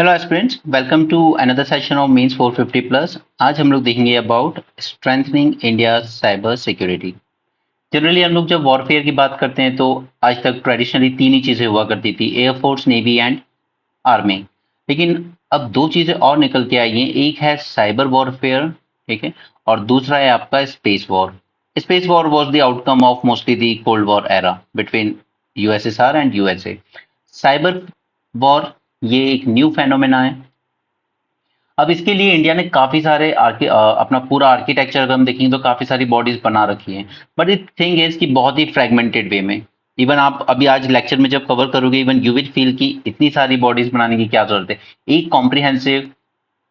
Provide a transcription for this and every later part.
Hello aspirants, welcome to another session of mains 450 plus. आज हम लोग देखेंगे about strengthening India cyber security. Generally हम लोग जब वॉरफेयर की बात करते हैं तो आज तक ट्रेडिशनली तीन ही चीजें हुआ करती थी, एयरफोर्स, नेवी एंड आर्मी। लेकिन अब दो चीजें और निकल के आई हैं। एक है साइबर वॉरफेयर, ठीक है, और दूसरा है आपका space war. Space war was the outcome of mostly the cold war era between USSR and USA. Cyber war ये एक न्यू फेनोमेना है। अब इसके लिए इंडिया ने काफी सारे अपना पूरा आर्किटेक्चर अगर हम देखेंगे तो काफी सारी बॉडीज बना रखी हैं। बट इट थिंग इज कि बहुत ही फ्रेगमेंटेड वे में। इवन आप अभी आज लेक्चर में जब कवर करोगे, इवन यू विल फील कि इतनी सारी बॉडीज बनाने की क्या जरूरत है। एक कॉम्प्रिहेंसिव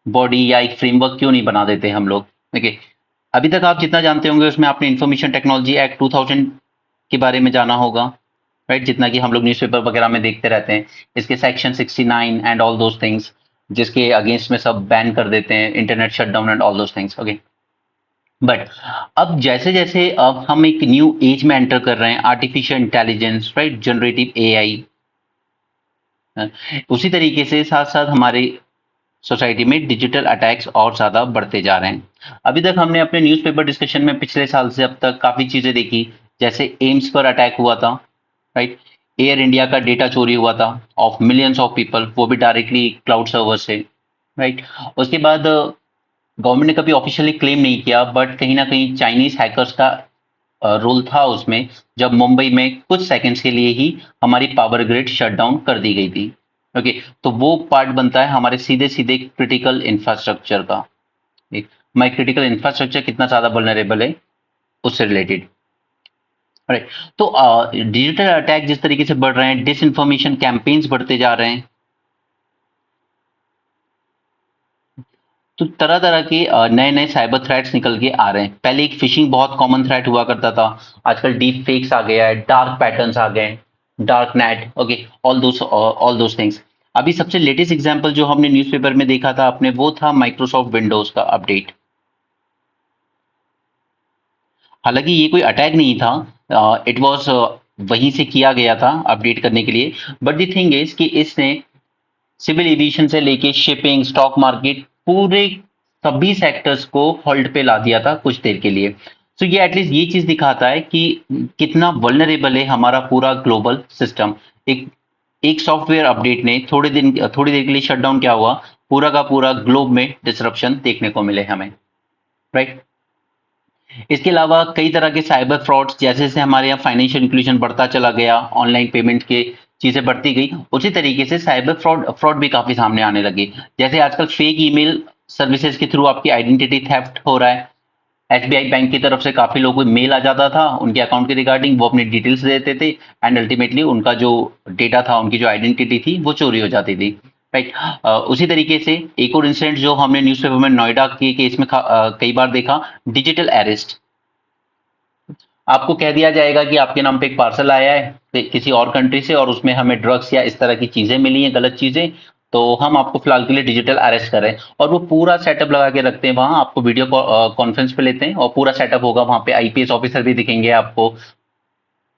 बॉडी या एक फ्रेमवर्क क्यों नहीं बना देते हम लोग। देखिए, अभी तक आप जितना जानते होंगे उसमें आपने इंफॉर्मेशन टेक्नोलॉजी एक्ट 2000 के बारे में जाना होगा, राइट, जितना कि हम लोग न्यूज़पेपर वगैरह में देखते रहते हैं। इसके section 69 and all those things, जिसके अगेंस्ट में सब बैन कर देते हैं, internet shutdown and all those things. Okay, but अब जैसे जैसे अब हम एक न्यू एज में एंटर कर रहे हैं, artificial intelligence, right, generative AI, उसी तरीके से साथ साथ हमारे सोसाइटी में डिजिटल अटैक्स और ज्यादा बढ़ते जा रहे हैं। अभी तक हमने अपने न्यूज़पेपर डिस्कशन में पिछले साल से अब तक काफी चीजें देखी। जैसे एम्स पर अटैक हुआ था, राइट, एयर इंडिया का डेटा चोरी हुआ था ऑफ मिलियंस ऑफ पीपल, वो भी डायरेक्टली क्लाउड सर्वर से, राइट। उसके बाद गवर्नमेंट ने कभी ऑफिशियली क्लेम नहीं किया, बट कहीं ना कहीं चाइनीज हैकर्स का रोल था उसमें, जब मुंबई में कुछ सेकंड्स के लिए ही हमारी पावर ग्रिड शट डाउन कर दी गई थी। ओके, तो वो पार्ट बनता है हमारे सीधे सीधे क्रिटिकल इंफ्रास्ट्रक्चर का। हमारी क्रिटिकल इंफ्रास्ट्रक्चर कितना ज्यादा वल्नरेबल है उससे रिलेटेड, राइट। तो डिजिटल अटैक जिस तरीके से बढ़ रहे हैं, डिसइंफॉर्मेशन कैंपेन्स बढ़ते जा रहे हैं, तो तरह तरह के नए नए साइबर थ्रेट्स निकल के आ रहे हैं। पहले एक फिशिंग बहुत कॉमन थ्रेट हुआ करता था, आजकल डीप फेक्स आ गया है, डार्क पैटर्न्स आ गए, dark net, okay, all those things. अभी सबसे लेटेस्ट एग्जांपल जो हमने न्यूज़पेपर में देखा था आपने, वो था माइक्रोसॉफ्ट विंडोज का अपडेट। हालांकि ये कोई अटैक नहीं था, इट वाज वहीं से किया गया था अपडेट करने के लिए। बट द थिंग इज कि इसने सिविल एविएशन से लेके शिपिंग, स्टॉक मार्केट, पूरे सभी सेक्टर्स को होल्ड पे ला दिया था कुछ देर के लिए। तो ये एटलीस्ट ये चीज दिखाता है कि कितना वल्नरेबल है हमारा पूरा ग्लोबल सिस्टम। एक एक सॉफ्टवेयर अपडेट ने थोड़ी देर के लिए शटडाउन क्या हुआ, पूरा का पूरा ग्लोब में डिसरप्शन देखने को मिले हमें, राइट। इसके अलावा कई तरह के साइबर फ्रॉड्स, जैसे जैसे हमारे यहाँ फाइनेंशियल इंक्लूजन बढ़ता चला गया, ऑनलाइन पेमेंट के चीजें बढ़ती गई, उसी तरीके से साइबर फ्रॉड फ्रॉड भी काफी सामने आने लगे। जैसे आजकल फेक ईमेल सर्विसेज के थ्रू आपकी आइडेंटिटी थेफ्ट हो रहा है। एसबीआई बैंक की तरफ से काफी लोगों को मेल आ जाता था उनके अकाउंट के रिगार्डिंग, वो अपनी डिटेल्स देते थे एंड अल्टीमेटली उनका जो डेटा था, उनकी जो आइडेंटिटी थी, वो चोरी हो जाती थी, राइट। उसी तरीके से एक और इंसिडेंट जो हमने न्यूज़पेपर में नोएडा के केस में कई बार देखा, डिजिटल अरेस्ट। आपको कह दिया जाएगा कि आपके नाम पे एक पार्सल आया है किसी और कंट्री से और उसमें हमें ड्रग्स या इस तरह की चीजें मिली हैं, गलत चीजें, तो हम आपको फिलहाल के लिए डिजिटल अरेस्ट करें। और वो पूरा सेटअप लगा के रखते हैं वहां, आपको वीडियो कॉन्फ्रेंस पे लेते हैं और पूरा सेटअप होगा वहां पे, आईपीएस ऑफिसर भी दिखेंगे आपको,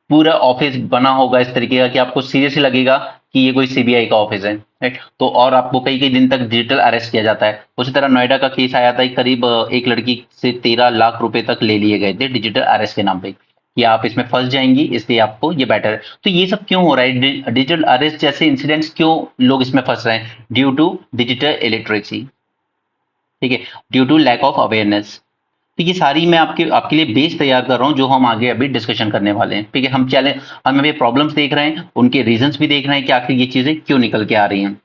पूरा ऑफिस बना होगा इस तरीके का कि आपको सीरियसली लगेगा कि ये कोई सीबीआई का ऑफिस है, राइट। तो और आपको कई कई दिन तक डिजिटल अरेस्ट किया जाता है। उसी तरह नोएडा का केस आया था, करीब एक लड़की से 13 लाख रुपए तक ले लिए गए थे डिजिटल अरेस्ट के नाम पे, कि आप इसमें फंस जाएंगी इसलिए आपको ये बेटर है। तो ये सब क्यों हो रहा है, डिजिटल अरेस्ट जैसे इंसिडेंट्स क्यों लोग इसमें फंस रहे हैं? ड्यू टू डिजिटल इलिटरेसी, ठीक है, due to lack of awareness. तो ये सारी मैं आपके आपके लिए बेस तैयार कर रहा हूँ जो हम आगे अभी डिस्कशन करने वाले हैं, ठीक है। हम अभी प्रॉब्लम्स देख रहे हैं, उनके रीजंस भी देख रहे हैं कि आखिर ये चीजें क्यों निकल के आ रही हैं।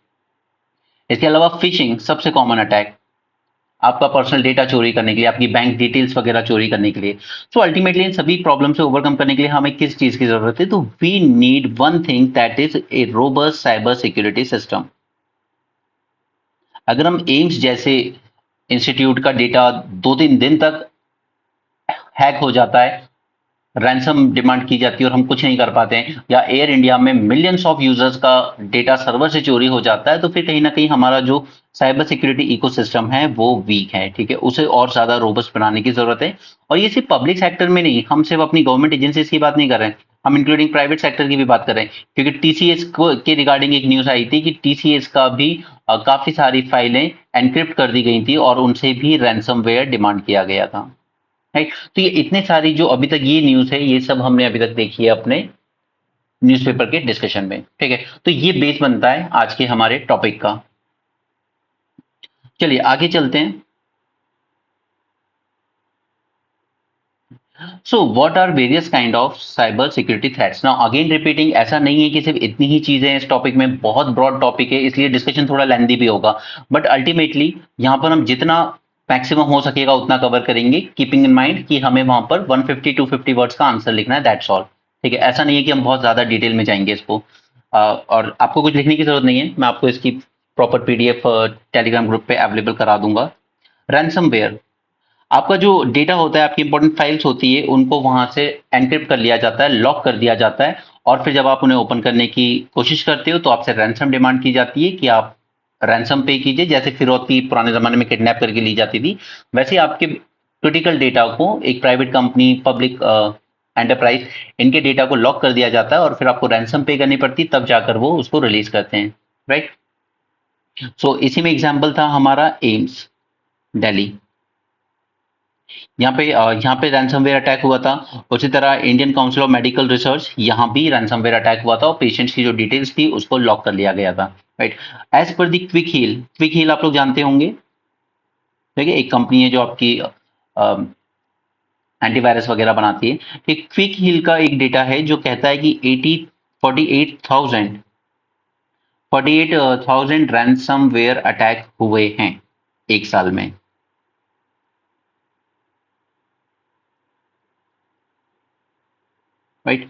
इसके अलावा फिशिंग सबसे कॉमन अटैक, आपका पर्सनल डेटा चोरी करने के लिए, आपकी बैंक डिटेल्स वगैरह चोरी करने के लिए। सो अल्टीमेटली इन सभी प्रॉब्लम से ओवरकम करने के लिए हमें किस चीज की जरूरत है? तो we need one thing, that is a robust cyber security system. अगर हम एम्स जैसे इंस्टीट्यूट का डेटा 2-3 दिन तक हैक हो जाता है, रैंसम डिमांड की जाती है और हम कुछ नहीं कर पाते हैं, या एयर इंडिया में मिलियंस ऑफ यूजर्स का डेटा सर्वर से चोरी हो जाता है, तो फिर कहीं ना कहीं हमारा जो साइबर सिक्योरिटी इकोसिस्टम है वो वीक है, ठीक है। उसे और ज्यादा रोबस्ट बनाने की जरूरत है। और ये सिर्फ पब्लिक सेक्टर में नहीं, हम सिर्फ अपनी गवर्नमेंट एजेंसीज की बात नहीं कर रहे हैं, हम इंक्लूडिंग प्राइवेट सेक्टर की भी बात कर रहे हैं, क्योंकि टीसीएस को के रिगार्डिंग एक न्यूज आई थी कि टीसीएस का भी काफी सारी फाइलें एनक्रिप्ट कर दी गई थी और उनसे भी रैंसमवेयर डिमांड किया गया था, राइट। तो ये इतने सारी जो अभी तक ये न्यूज है, ये सब हमने अभी तक देखी है अपने न्यूज़पेपर के डिस्कशन में, ठीक है। तो ये बेस बनता है आज के हमारे टॉपिक का। चलिए आगे चलते हैं। So what are various kind of cyber security threats? Now again repeating, ऐसा नहीं है कि सिर्फ इतनी ही चीजें हैं इस टॉपिक में, बहुत ब्रॉड टॉपिक है, इसलिए डिस्कशन थोड़ा लेंदी भी होगा। बट अल्टीमेटली यहाँ पर हम जितना मैक्सिमम हो सकेगा उतना कवर करेंगे, कीपिंग इन माइंड कि हमें वहां पर 150 250 वर्ड्स का आंसर लिखना है, दैट्स ऑल, ठीक है। ऐसा नहीं है कि हम बहुत ज्यादा डिटेल में जाएंगे इसको। और आपको कुछ लिखने की जरूरत नहीं है, मैं आपको इसकी प्रॉपर पीडीएफ टेलीग्राम ग्रुप पे अवेलेबल करा दूंगा। रैंसमवेयर, आपका जो डेटा होता है, आपकी इंपॉर्टेंट फाइल्स होती है, उनको वहां से एनक्रिप्ट कर लिया जाता है, लॉक कर दिया जाता है, और फिर जब आप उन्हें ओपन करने की कोशिश करते हो तो आपसे रैंसम डिमांड की जाती है कि आप रैंसम पे कीजिए। जैसे फिरौती पुराने जमाने में किडनैप करके ली जाती थी, वैसे आपके क्रिटिकल डेटा को एक प्राइवेट कंपनी, पब्लिक एंटरप्राइज, इनके डेटा को लॉक कर दिया जाता है और फिर आपको रैंसम पे करनी पड़ती, तब जाकर वो उसको रिलीज करते हैं, राइट। सो इसी में एग्जाम्पल था हमारा एम्स दिल्ली, यहाँ पे रैंसमवेयर अटैक हुआ था। उसी तरह Indian council of medical research, यहाँ भी रैंसमवेयर अटैक हुआ था और पेशेंट्स की जो डिटेल्स थी उसको लॉक कर लिया गया था, राइट। एज पर दी क्विक हील आप लोग जानते होंगे, ठीक है, एक कंपनी है जो आपकी एंटीवायरस वगैरह बनाती है। एक क्विक हील का एक डेटा है जो कहता है कि 48,000 रैंसमवेयर अटैक हुए हैं एक साल में, राइट।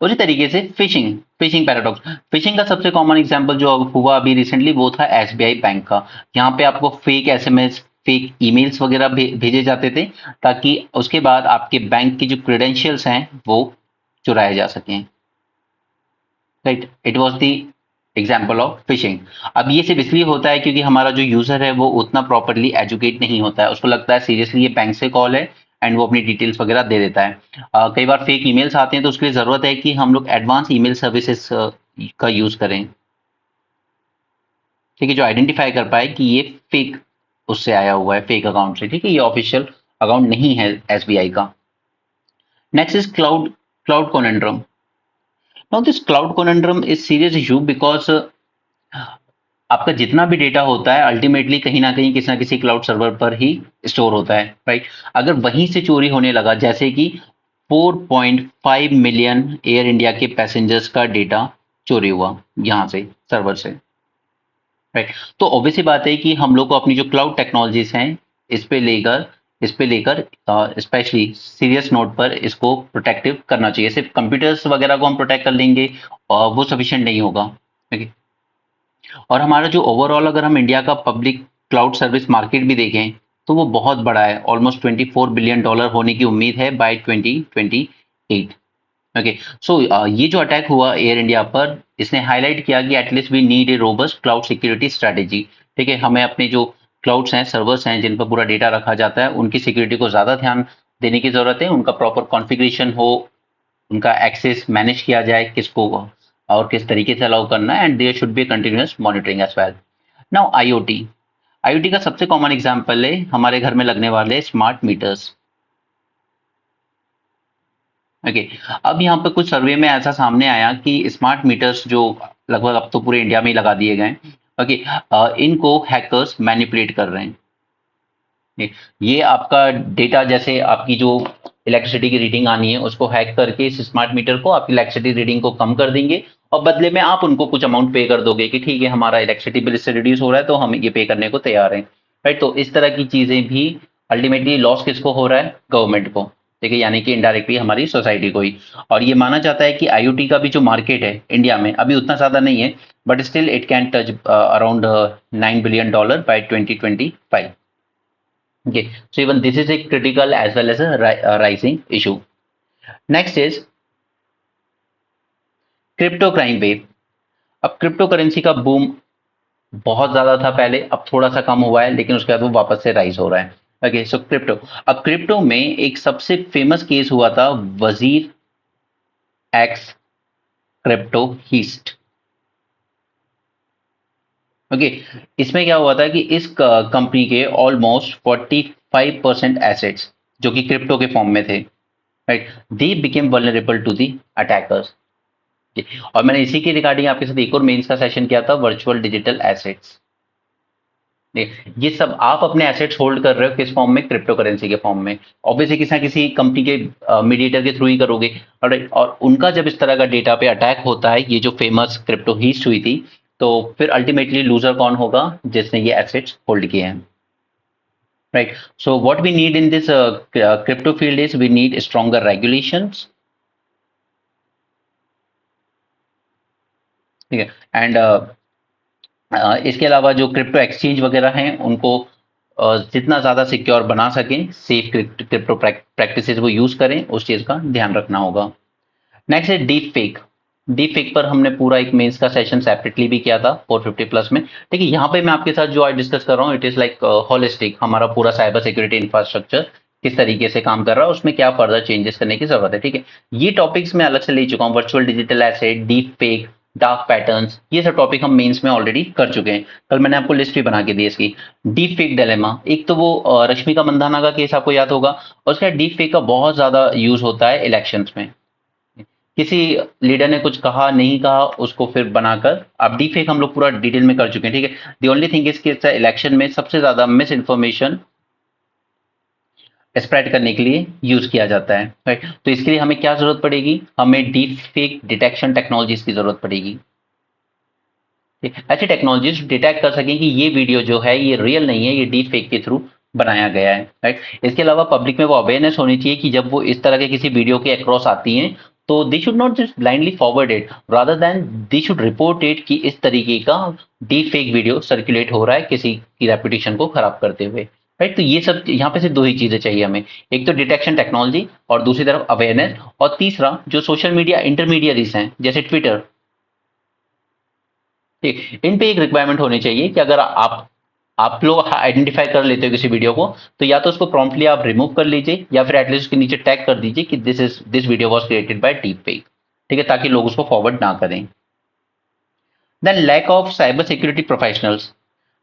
उसी तरीके से फिशिंग फिशिंग पैराडॉक्स, फिशिंग का सबसे कॉमन एग्जांपल जो हुआ अभी रिसेंटली वो था एसबीआई बैंक का। यहाँ पे आपको फेक एसएमएस, फेक ईमेल्स वगैरह भेजे जाते थे, ताकि उसके बाद आपके बैंक की जो क्रेडेंशियल्स हैं वो चुराए जा सकें, right. It was the example of fishing. अब ये सिर्फ इसलिए होता है क्योंकि हमारा जो यूजर है वो उतना प्रॉपरली एजुकेट नहीं होता है, उसको लगता है सीरियसली ये बैंक से कॉल है, एंड वो अपनी डिटेल्स वगैरह दे देता है। कई बार फेक ईमेल्स आते हैं, तो उसके लिए जरूरत है कि हम लोग एडवांस ईमेल सर्विसेज का यूज करें, ठीक है, जो आइडेंटिफाई कर पाए कि ये फेक उससे आया हुआ है, फेक अकाउंट से, ठीक है, ये ऑफिशियल अकाउंट नहीं है एसबीआई का। Next is cloud conundrum. Now this cloud conundrum is serious issue because आपका जितना भी डेटा होता है अल्टीमेटली कहीं ना कहीं किसी ना किसी क्लाउड सर्वर पर ही स्टोर होता है, राइट। अगर वहीं से चोरी होने लगा, जैसे कि 4.5 मिलियन एयर इंडिया के पैसेंजर्स का डेटा चोरी हुआ यहाँ से, सर्वर से, राइट। तो ऑब्वियसली बात है कि हम लोग को अपनी जो क्लाउड टेक्नोलॉजीज हैं इस पे लेकर स्पेशली सीरियस नोट पर इसको प्रोटेक्टिव करना चाहिए। सिर्फ कंप्यूटर्स वगैरह को हम प्रोटेक्ट कर लेंगे वो सफिशिएंट नहीं होगा, ठीक है। और हमारा जो ओवरऑल, अगर हम इंडिया का पब्लिक क्लाउड सर्विस मार्केट भी देखें तो वो बहुत बड़ा है, ऑलमोस्ट $24 बिलियन होने की उम्मीद है बाय 2028, ओके। सो ये जो अटैक हुआ एयर इंडिया पर, इसने हाईलाइट किया कि at least we need a robust cloud security strategy, ठीक है। हमें अपने जो क्लाउड्स हैं, सर्वर्स हैं जिन पर पूरा डेटा रखा जाता है, उनकी सिक्योरिटी को ज्यादा ध्यान देने की जरूरत है, उनका प्रॉपर कॉन्फ़िगरेशन हो, उनका एक्सेस मैनेज किया जाए, किसको और किस तरीके से अलाउ करना है, and there should be continuous monitoring as well. Now IoT, IoT का सबसे कॉमन एग्जांपल है हमारे घर में लगने वाले स्मार्ट मीटर्स, ओके। अब यहाँ पे कुछ सर्वे में ऐसा सामने आया कि स्मार्ट मीटर्स जो लगभग अब तो पूरे इंडिया में ही लगा दिए गए, ओके, इनको हैकर्स मैनिपुलेट कर रहे हैं। ये आपका डेटा, जैसे आपकी जो इलेक्ट्रिसिटी की रीडिंग आनी है उसको हैक करके इस स्मार्ट मीटर को आपकी इलेक्ट्रिसिटी रीडिंग को कम कर देंगे, और बदले में आप उनको कुछ अमाउंट पे कर दोगे कि ठीक है हमारा इलेक्ट्रिसिटी बिल इससे रिड्यूस हो रहा है तो हम ये पे करने को तैयार हैं, राइट। तो इस तरह की चीजें भी अल्टीमेटली लॉस किसको हो रहा है? गवर्नमेंट को, ठीक है, यानी कि इनडायरेक्टली हमारी सोसाइटी को ही। और ये माना जाता है कि आईओटी का भी जो मार्केट है इंडिया में अभी उतना ज्यादा नहीं है, but still it can touch around $9 billion bye 2025. Okay, so even this is a critical as well as a rising issue. Next is crypto crime wave. अब क्रिप्टो करेंसी का बूम बहुत ज्यादा था पहले, अब थोड़ा सा कम हुआ है, लेकिन उसके बाद वो वापस से राइज हो रहा है। ओके, सो क्रिप्टो, अब क्रिप्टो में एक सबसे फेमस केस हुआ था वजीर एक्स क्रिप्टो हीस्ट। ओके, इसमें क्या हुआ था कि इस कंपनी के ऑलमोस्ट 45% एसेट्स जो कि क्रिप्टो के फॉर्म में थे, right, they became vulnerable to the attackers. और मैंने इसी के रिगार्डिंग आपके साथ एक और मेंस का सेशन किया था, वर्चुअल डिजिटल एसेट्स। ये सब आप अपने एसेट्स होल्ड कर रहे हो किस फॉर्म में? क्रिप्टो करेंसी के फॉर्म में। ऑब्वियसली किसी ना किसी कंपनी के मीडिएटर के थ्रू ही करोगे। और उनका जब इस तरह का डेटा पे अटैक होता है, ये जो फेमस क्रिप्टो हीस्ट हुई थी, तो फिर अल्टीमेटली लूजर कौन होगा? जिसने ये एसेट्स होल्ड किए हैं, right. So what we need in this crypto field is we need stronger regulations, ठीक है। एंड इसके अलावा जो क्रिप्टो एक्सचेंज वगैरह हैं उनको जितना ज़्यादा सिक्योर बना सकें, सेफ क्रिप्टो प्रैक्टिसेस वो यूज़ करें, उस चीज़ का ध्यान रखना होगा। नेक्स्ट है डीप फेक। डीप फेक पर हमने पूरा एक मेंस का सेशन सेपरेटली भी किया था 450 प्लस में। ठीक है, यहाँ पे मैं आपके साथ जो आज डिस्कस कर रहा हूँ, इट इज़ लाइक होलिस्टिक, हमारा पूरा साइबर सिक्योरिटी इंफ्रास्ट्रक्चर किस तरीके से काम कर रहा है, उसमें क्या फर्दर चेंजेस करने की जरूरत है। ठीक है, ये टॉपिक्स मैं अलग से ले चुका हूँ, virtual digital asset, deep fake, dark patterns, ये सब टॉपिक हम मेंस में ऑलरेडी कर चुके हैं। कल मैंने आपको लिस्ट भी बना के दी इसकी। डीप फेक डिलेमा, एक तो वो रश्मिका मंदाना का केस आपको याद होगा, और उसका डीप फेक का बहुत ज्यादा यूज होता है इलेक्शंस में। किसी लीडर ने कुछ कहा, नहीं कहा, उसको फिर बनाकर, अब डीप फेक हम लोग पूरा डिटेल में कर चुके हैं। ठीक है, द ओनली थिंग इज कि इलेक्शन में सबसे ज्यादा मिस इन्फॉर्मेशन स्प्रेड करने के लिए यूज किया जाता है, राइट। तो इसके लिए हमें क्या जरूरत पड़ेगी? हमें डीप फेक डिटेक्शन टेक्नोलॉजीज की जरूरत पड़ेगी। ऐसी टेक्नोलॉजीज डिटेक्ट कर सकें कि ये वीडियो जो है ये रियल नहीं है, ये डीप फेक के थ्रू बनाया गया है, राइट। इसके अलावा पब्लिक में वो अवेयरनेस होनी चाहिए कि जब वो इस तरह के किसी वीडियो के अक्रॉस आती हैं, तो they should not just blindly forward it, rather than they should report it कि इस तरीके का डीप फेक वीडियो सर्कुलेट हो रहा है किसी की रेपुटेशन को खराब करते हुए, राइट। तो ये सब यहाँ पे सिर्फ दो ही चीजें चाहिए हमें, एक तो डिटेक्शन टेक्नोलॉजी और दूसरी तरफ अवेयरनेस, और तीसरा जो सोशल मीडिया इंटरमीडियरीज हैं जैसे ट्विटर, ठीक, इन पे एक रिक्वायरमेंट होनी चाहिए कि अगर आप लोग आइडेंटिफाई कर लेते हो किसी वीडियो को, तो या तो उसको प्रॉम्प्टली आप रिमूव कर लीजिए या फिर एटलीस्ट उसके नीचे टैग कर दीजिए कि this video was created by deep fake, ठीक है, ताकि लोग उसको फॉरवर्ड ना करें। Then lack of cyber security professionals.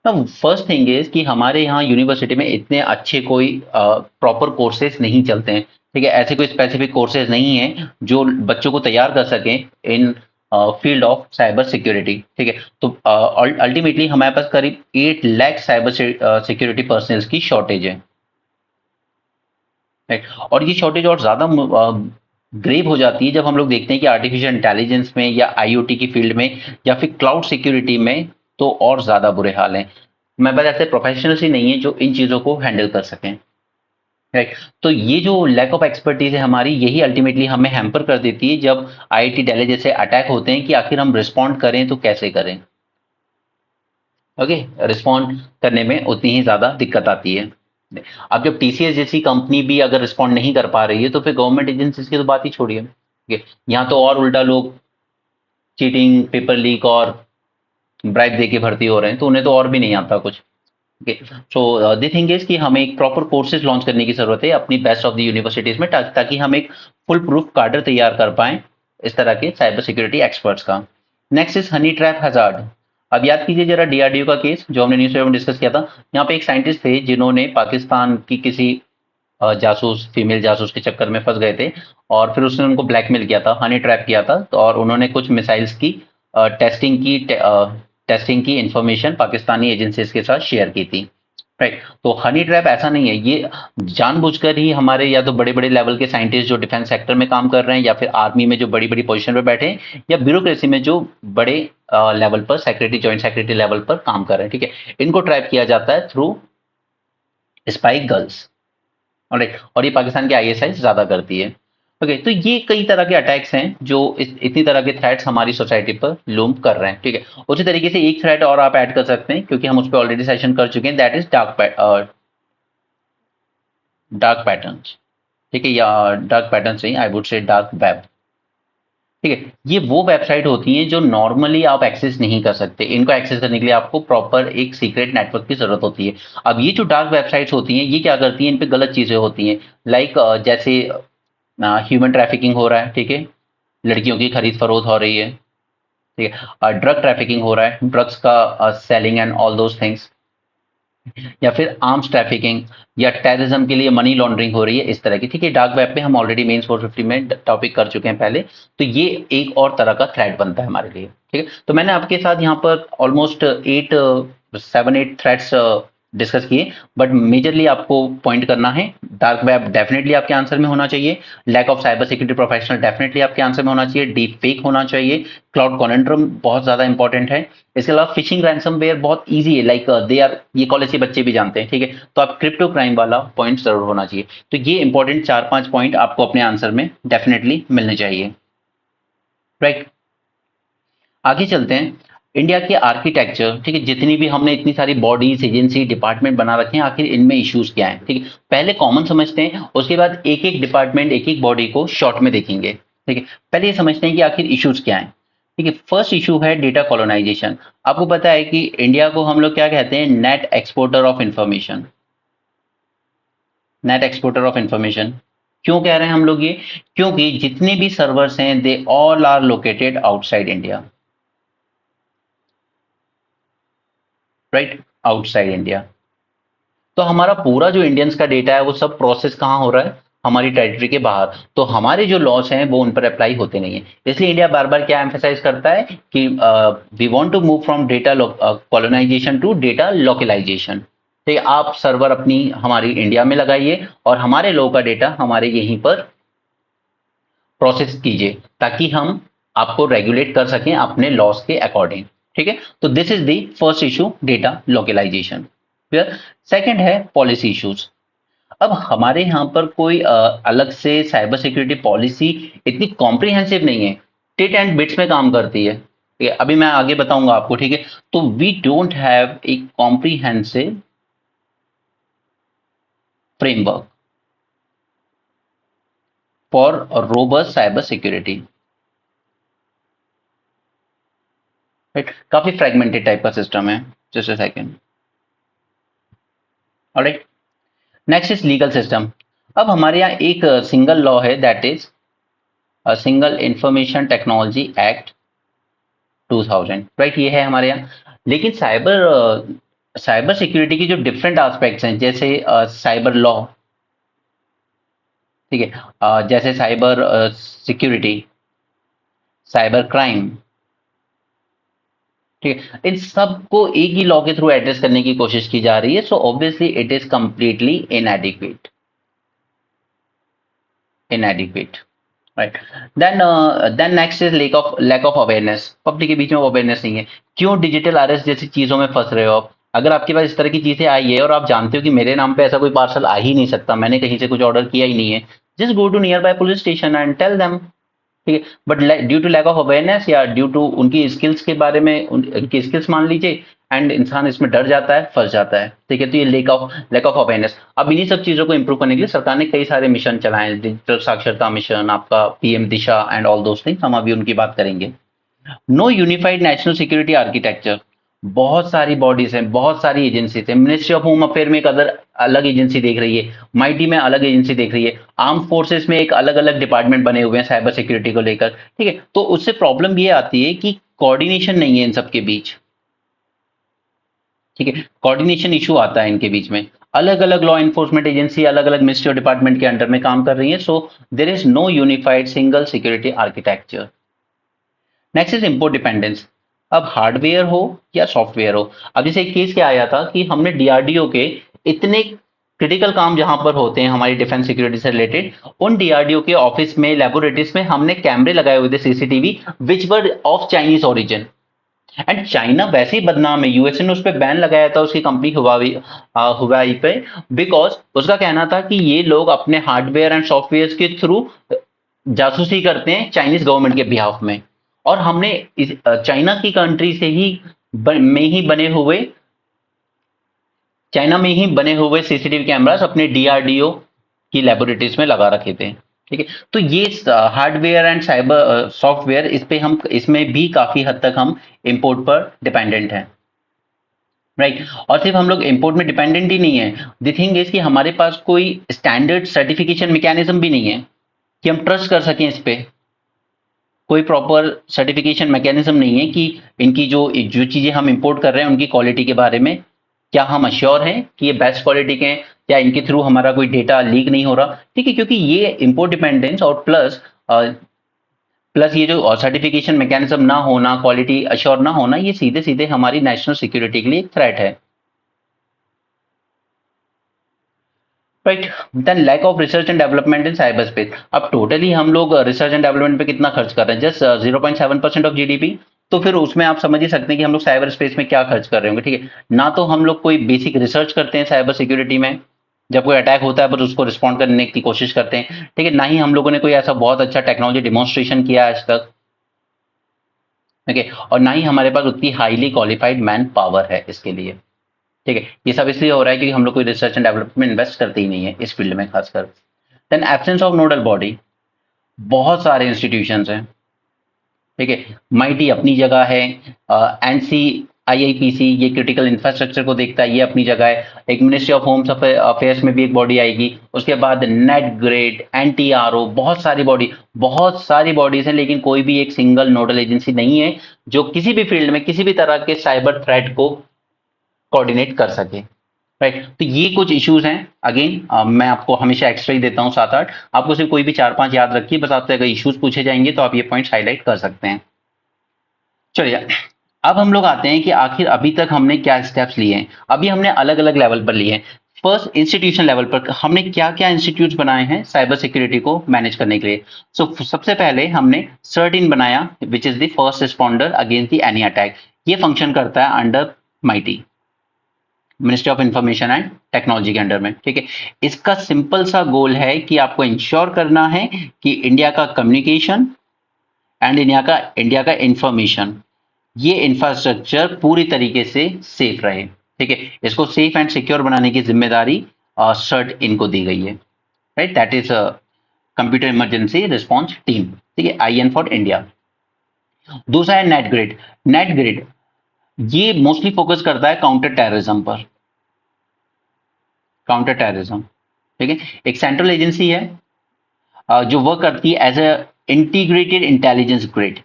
First thing is कि हमारे यहाँ यूनिवर्सिटी में इतने अच्छे कोई प्रॉपर कोर्सेज नहीं चलते हैं, ठीक है, ऐसे कोई स्पेसिफिक कोर्सेज नहीं है जो बच्चों को तैयार कर सकें इन फील्ड ऑफ साइबर सिक्योरिटी, ठीक है। तो अल्टीमेटली हमारे पास करीब 8 लाख साइबर सिक्योरिटी पर्सनल्स की शॉर्टेज है, राइट। और ये शॉर्टेज और ज्यादा ग्रेव हो जाती है जब हम लोग देखते हैं कि आर्टिफिशियल इंटेलिजेंस में या आईओटी की फील्ड में या फिर क्लाउड सिक्योरिटी में तो और ज्यादा बुरे हाल हैं। हमारे पास ऐसे प्रोफेशनल्स ही नहीं है जो इन चीजों को हैंडल कर सकें, राइट। तो ये जो लैक ऑफ एक्सपर्टीज है हमारी, यही अल्टीमेटली हमें हैम्पर कर देती है जब आईआईटी दिल्ली जैसे अटैक होते हैं कि आखिर हम रिस्पॉन्ड करें तो कैसे करें। ओके, रिस्पॉन्ड करने में उतनी ही ज्यादा दिक्कत आती है। अब जब टीसीएस जैसी कंपनी भी अगर रिस्पॉन्ड नहीं कर पा रही है, तो फिर गवर्नमेंट एजेंसीज की तो बात ही छोड़िए, ठीक है। यहाँ तो और उल्टा लोग चीटिंग, पेपर लीक और ब्राइब दे के भर्ती हो रहे हैं, तो उन्हें तो और भी नहीं आता कुछ। सो द थिंग इज कि हमें एक प्रॉपर कोर्सेज लॉन्च करने की जरूरत है अपनी बेस्ट ऑफ द यूनिवर्सिटीज में, ताकि हम एक फुल प्रूफ कार्डर तैयार कर पाए इस तरह के साइबर सिक्योरिटी एक्सपर्ट्स का। Next is honey trap hazard. अब याद कीजिए जरा डीआरडीओ का केस जो हमने न्यूज़पेपर में डिस्कस किया था। यहाँ पे एक साइंटिस्ट थे जिन्होंने पाकिस्तान की किसी जासूस, फीमेल जासूस के चक्कर में फंस गए थे, और फिर उसने उनको ब्लैकमेल किया था, हनी ट्रैप किया था, तो और उन्होंने कुछ मिसाइल्स की टेस्टिंग की इंफॉर्मेशन पाकिस्तानी एजेंसीज के साथ शेयर की थी, राइट। तो हनी ट्रैप ऐसा नहीं है, ये जानबूझकर ही हमारे या तो बड़े बड़े लेवल के साइंटिस्ट जो डिफेंस सेक्टर में काम कर रहे हैं, या फिर आर्मी में जो बड़ी बड़ी पोजीशन पे बैठे हैं, या ब्यूरोक्रेसी में जो बड़े लेवल पर सेक्रेटरी, जॉइंट सेक्रेटरी लेवल पर काम कर रहे हैं, ठीक है, इनको ट्रैप किया जाता है थ्रू स्पाई गर्ल्स, ऑलराइट। और ये पाकिस्तान के आईएसआई ज्यादा करती है। ओके, तो ये कई तरह के अटैक्स हैं जो इतनी तरह के थ्रेट्स हमारी सोसाइटी पर लूम कर रहे हैं, ठीक है। उसी तरीके से एक थ्रेट और आप ऐड कर सकते हैं, क्योंकि हम उस पर ऑलरेडी सेशन कर चुके हैं, दैट इज डार्क पैटर्न्स, ठीक है, या डार्क पैटर्न नहीं, I would say dark web, ठीक है। ये वो वेबसाइट होती हैं जो नॉर्मली आप एक्सेस नहीं कर सकते, इनको एक्सेस करने के लिए आपको प्रॉपर एक सीक्रेट नेटवर्क की जरूरत होती है। अब ये जो डार्क वेबसाइट्स होती हैं ये क्या करती हैं, इन पे गलत चीजें होती हैं, लाइक जैसे ह्यूमन ट्रैफिकिंग हो रहा है, ठीक है, लड़कियों की खरीद फरोख्त हो रही है, ठीक है, ड्रग ट्रैफिकिंग हो रहा है, ड्रग्स का selling and all those things, या फिर आर्म्स ट्रैफिकिंग या टेररिज्म के लिए मनी लॉन्ड्रिंग हो रही है, इस तरह की, ठीक है। डार्क वेब पे हम ऑलरेडी मेंस 450 में टॉपिक कर चुके हैं पहले, तो ये एक और तरह का थ्रेट बनता है हमारे लिए, ठीक है। तो मैंने आपके साथ यहाँ पर ऑलमोस्ट 7-8 थ्रेट्स डिस्कस किए, बट मेजरली आपको पॉइंट करना है, डार्क वेब डेफिनेटली आपके आंसर में होना चाहिए, lack of cyber security professional definitely आपके आंसर में होना चाहिए, डीप फेक होना चाहिए, क्लाउड कॉन्ड्रम बहुत ज्यादा इंपॉर्टेंट है, इसके अलावा फिशिंग रैंसमवेयर बहुत इजी है, लाइक दे आर, ये कॉलेज के बच्चे भी जानते हैं, ठीक है। तो आप क्रिप्टो क्राइम वाला पॉइंट जरूर होना चाहिए। तो ये इंपॉर्टेंट 4-5 पॉइंट आपको अपने आंसर में डेफिनेटली मिलने चाहिए, राइट। आगे चलते हैं, इंडिया के आर्किटेक्चर, ठीक है, जितनी भी हमने इतनी सारी बॉडीज, एजेंसी, डिपार्टमेंट बना रखे हैं, आखिर इनमें इश्यूज क्या हैं, ठीक है। पहले कॉमन समझते हैं, उसके बाद एक एक डिपार्टमेंट, एक एक बॉडी को शॉर्ट में देखेंगे, ठीक है। पहले ये समझते हैं कि आखिर इश्यूज क्या हैं, ठीक है। फर्स्ट इशू है डेटा कॉलोनाइजेशन। आपको पता है कि इंडिया को हम लोग क्या कहते हैं, net exporter of information, net exporter of information. क्यों कह रहे हैं हम लोग ये, क्योंकि जितने भी सर्वर्स हैं they all are located outside India, right, outside India. तो हमारा पूरा जो इंडियंस का डेटा है वो सब प्रोसेस कहाँ हो रहा है, हमारी टेरिटरी के बाहर, तो हमारे जो लॉस हैं वो उन पर अप्लाई होते नहीं है। इसलिए इंडिया बार बार क्या एम्फेसाइज करता है कि we want to move from data colonization to data localization. तो आप सर्वर अपनी हमारी इंडिया में लगाइए और हमारे लोगों का डेटा हमारे यहीं पर प्रोसेस कीजिए, ताकि हम आपको रेगुलेट कर सकें अपने लॉस के अकॉर्डिंग, ठीक है। तो this is the first issue, data localization. फिर सेकंड है पॉलिसी इश्यूज। अब हमारे यहाँ पर कोई अलग से साइबर सिक्योरिटी पॉलिसी इतनी कॉम्प्रिहेंसिव नहीं है, टिट एंड बिट्स में काम करती है, ठीक है। अभी मैं आगे बताऊंगा आपको, ठीक है। तो we don't have a comprehensive framework for robust cyber security, right. काफी फ्रेगमेंटेड टाइप का सिस्टम है। Just a second, alright. Next is legal system. अब हमारे यहाँ एक सिंगल लॉ है, that is single information technology act 2000, right, ये है हमारे यहाँ। लेकिन साइबर सिक्योरिटी की जो डिफरेंट एस्पेक्ट्स हैं, जैसे साइबर लॉ, ठीक है, जैसे साइबर सिक्योरिटी, साइबर क्राइम, ठीक है, इन सबको एक ही लॉ के थ्रू एड्रेस करने की कोशिश की जा रही है। So obviously it is completely inadequate, inadequate, right. Then next is lack of awareness. Public के बीच में अवेयरनेस नहीं है। क्यों डिजिटल अरेस्ट जैसी चीजों में फंस रहे हो आप? अगर आपके पास इस तरह की चीजें आई है और आप जानते हो कि मेरे नाम पे ऐसा कोई पार्सल आ ही नहीं सकता, मैंने कहीं से कुछ ऑर्डर किया ही नहीं है, just go to near by police station and tell them, ठीक है। But due to lack of awareness या ड्यू टू उनकी स्किल्स के बारे में, उनकी स्किल्स मान लीजिए, एंड इंसान इसमें डर जाता है, फंस जाता है, ठीक है। तो ये लैक ऑफ अवेयरनेस। अब इन्हीं सब चीजों को इंप्रूव करने के लिए सरकार ने कई सारे मिशन चलाए हैं, डिजिटल साक्षरता मिशन, आपका PM Disha and all those things, हम अभी उनकी बात करेंगे। No unified national security architecture. बहुत सारी बॉडीज हैं, बहुत सारी एजेंसीज हैं। मिनिस्ट्री ऑफ होम अफेयर में एक अलग एजेंसी देख रही है, माइटी में अलग एजेंसी देख रही है, आर्म फोर्सेस में एक अलग अलग डिपार्टमेंट बने हुए हैं साइबर सिक्योरिटी को लेकर, ठीक है। तो उससे प्रॉब्लम ये आती है कि कोऑर्डिनेशन नहीं है इन सबके बीच, ठीक है। कोऑर्डिनेशन इशू आता है इनके बीच में। अलग अलग लॉ एनफोर्समेंट एजेंसी अलग अलग मिनिस्ट्री और डिपार्टमेंट के अंडर में काम कर रही है। So there is no unified single security architecture. Next is import dependence. अब हार्डवेयर हो या सॉफ्टवेयर हो, अब जैसे एक केस क्या आया था कि हमने डीआरडीओ के इतने क्रिटिकल काम जहां पर होते हैं हमारी डिफेंस सिक्योरिटी से रिलेटेड, उन डीआरडीओ के ऑफिस में, लेबोरेटरीज में हमने कैमरे लगाए हुए थे, CCTV, which were of Chinese origin. And China वैसे ही बदनाम है, यूएसए ने उस पर बैन लगाया था उसकी कंपनी हुआवी, हुआई पे, बिकॉज उसका कहना था कि ये लोग अपने हार्डवेयर एंड सॉफ्टवेयर के थ्रू जासूसी करते हैं चाइनीज गवर्नमेंट के बिहाफ में। और हमने चाइना की कंट्री से ही में ही बने हुए, चाइना में ही बने हुए सीसीटीवी कैमरास अपने डीआरडीओ की लेबोरेटरीज में लगा रखे थे, ठीक है। तो ये हार्डवेयर एंड साइबर सॉफ्टवेयर, इस पे हम, इसमें भी काफी हद तक हम इंपोर्ट पर डिपेंडेंट हैं, राइट। और सिर्फ हम लोग इंपोर्ट में डिपेंडेंट ही नहीं है, द थिंग इज कि हमारे पास कोई स्टैंडर्ड सर्टिफिकेशन मैकेनिज्म भी नहीं है कि हम ट्रस्ट कर सकें इस पे, कोई प्रॉपर सर्टिफिकेशन मैकेनिज्म नहीं है कि इनकी जो जो चीज़ें हम इंपोर्ट कर रहे हैं उनकी क्वालिटी के बारे में क्या हम अश्योर हैं कि ये बेस्ट क्वालिटी के हैं, या इनके थ्रू हमारा कोई डेटा लीक नहीं हो रहा। ठीक है, क्योंकि ये इंपोर्ट डिपेंडेंस और प्लस ये जो सर्टिफिकेशन मैकेनिज्म ना होना, क्वालिटी अश्योर ना होना, ये सीधे सीधे हमारी नेशनल सिक्योरिटी के लिए एक थ्रेट है। Right. Then lack of research and development in cyber space. अब टोटली हम लोग रिसर्च एंड डेवलपमेंट पे कितना खर्च कर रहे हैं? Just 0.7% of GDP. तो फिर उसमें आप समझ ही सकते हैं कि हम लोग साइबर स्पेस में क्या खर्च कर रहे होंगे। ठीक है, ना तो हम लोग कोई बेसिक रिसर्च करते हैं साइबर सिक्योरिटी में, जब कोई अटैक होता है पर उसको रिस्पॉन्ड करने की कोशिश करते हैं। ठीक है, ना ही हम लोगों ने कोई ऐसा बहुत अच्छा टेक्नोलॉजी डिमॉन्स्ट्रेशन किया आज तक। ठीक है, और ना ही हमारे पास उतनी हाईली क्वालिफाइड मैन पावर है इसके लिए। ठीक है, ये सब इसलिए हो रहा है क्योंकि हम लोग कोई रिसर्च एंड डेवलपमेंट में इन्वेस्ट करते ही नहीं है इस फील्ड में खासकर। Then absence of nodal body. बहुत सारे इंस्टीट्यूशंस हैं। ठीक है, माइटी अपनी जगह है, एनसी आईआईपीसी ये क्रिटिकल इंफ्रास्ट्रक्चर को देखता है, ये अपनी जगह है। एक मिनिस्ट्री ऑफ होम्स अफेयर्स में भी एक बॉडी आएगी। उसके बाद नेट ग्रेड, एनटीआरओ, बहुत सारी बॉडीज हैं, लेकिन कोई भी एक सिंगल नोडल एजेंसी नहीं है जो किसी भी फील्ड में किसी भी तरह के साइबर थ्रेट को कोऑर्डिनेट कर सके। राइट, तो ये कुछ इश्यूज हैं। अगेन मैं आपको हमेशा एक्स्ट्रा ही देता हूँ 7-8, आपको सिर्फ कोई भी 4-5 याद रखिए, बस आपसे अगर इश्यूज पूछे जाएंगे तो आप ये पॉइंट्स हाईलाइट कर सकते हैं। चलिए, अब हम लोग आते हैं कि आखिर अभी तक हमने क्या स्टेप्स लिए हैं। अभी हमने अलग अलग लेवल पर लिए हैं। फर्स्ट, इंस्टीट्यूशन लेवल पर हमने क्या क्या इंस्टीट्यूट बनाए हैं साइबर सिक्योरिटी को मैनेज करने के लिए। सबसे पहले हमने सर्ट बनाया, which is the first responder against the any attack. ये फंक्शन करता है under mighty, ministry of information and technology के अंडर में। ठीक है, इसका सिंपल सा गोल है कि आपको इंश्योर करना है कि इंडिया का कम्युनिकेशन एंड इंडिया का इंफॉर्मेशन, ये इंफ्रास्ट्रक्चर पूरी तरीके से सेफ रहे। ठीक है, इसको सेफ एंड सिक्योर बनाने की जिम्मेदारी सर्ट इनको दी गई है। Right, that is computer emergency response team. ठीक है, IN फॉर इंडिया। दूसरा है नेट ग्रिड। नेट ग्रिड ये मोस्टली फोकस करता है काउंटर टेररिज्म पर। काउंटर टेररिज्म, ठीक है, एक सेंट्रल एजेंसी है जो वर्क करती है as a integrated intelligence grid.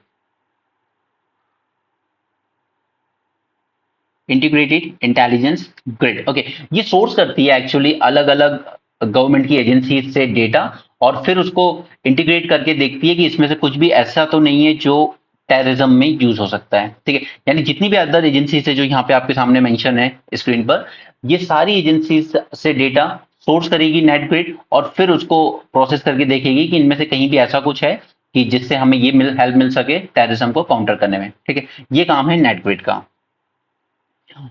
Integrated intelligence grid, okay. ये सोर्स करती है एक्चुअली अलग अलग गवर्नमेंट की एजेंसी से डेटा, और फिर उसको इंटीग्रेट करके देखती है कि इसमें से कुछ भी ऐसा तो नहीं है जो टेररिज्म में यूज हो सकता है। ठीक है, यानी जितनी भी अदर एजेंसी है जो यहाँ पे आपके सामने मेंशन है स्क्रीन पर, ये सारी एजेंसी से डेटा सोर्स करेगी नेट ग्रिड, और फिर उसको प्रोसेस करके देखेगी कि इनमें से कहीं भी ऐसा कुछ है कि जिससे हमें ये हेल्प मिल सके टेररिज्म को काउंटर करने में। ठीक है, ये काम है नेट ग्रिड का।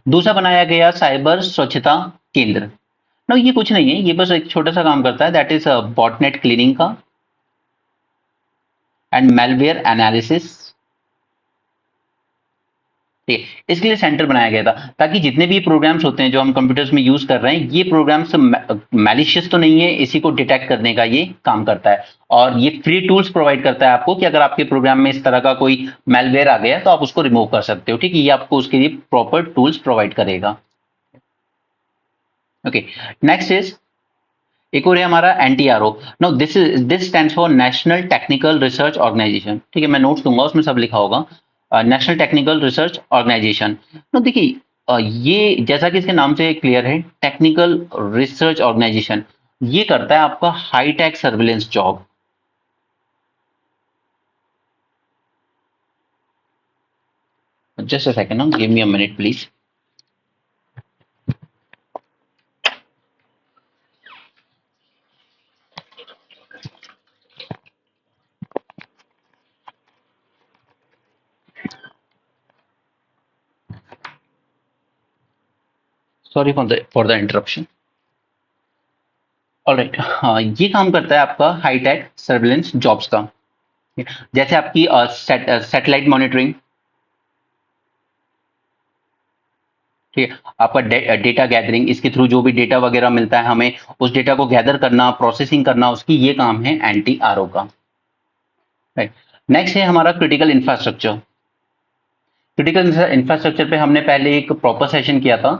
दूसरा बनाया गया साइबर स्वच्छता केंद्र। नो, ये कुछ नहीं है, ये बस एक छोटा सा काम करता है, दैट इज बॉटनेट क्लीनिंग का एंड मेलवेयर एनालिसिस। ठीक है, इसके लिए सेंटर बनाया गया था ताकि जितने भी प्रोग्राम्स होते हैं जो हम कंप्यूटर्स में यूज कर रहे हैं, ये प्रोग्राम्स मैलिशियस तो नहीं है, इसी को डिटेक्ट करने का ये काम करता है। और ये फ्री टूल्स प्रोवाइड करता है आपको कि अगर आपके प्रोग्राम में इस तरह का कोई मेलवेयर आ गया तो आप उसको रिमूव कर सकते हो। ठीक है, ये आपको उसके लिए प्रॉपर टूल्स प्रोवाइड करेगा। ओके, नेक्स्ट इज एक और है हमारा NTRO। Now, this stands for national technical research organisation. ठीक है, मैं नोट्स दूंगा, उसमें सब लिखा होगा। National technical research organisation. Now देखिए, ये जैसा कि इसके नाम से क्लियर है, टेक्निकल रिसर्च ऑर्गेनाइजेशन ये करता है आपका hitech surveillance job. Just a second, give me a minute please. Sorry for the interruption. Alright, हाँ, ये काम करता है आपका हाईटेक सर्विलेंस जॉब्स का। जैसे आपकी सैटेलाइट मॉनिटरिंग। ठीक है, आपका डेटा गैदरिंग, इसके थ्रू जो भी डेटा वगैरह मिलता है हमें, उस डेटा को गैदर करना, प्रोसेसिंग करना, उसकी ये काम है NTRO का। राइट, नेक्स्ट है हमारा क्रिटिकल इंफ्रास्ट्रक्चर। क्रिटिकल इंफ्रास्ट्रक्चर पे हमने पहले एक प्रॉपर सेशन किया था।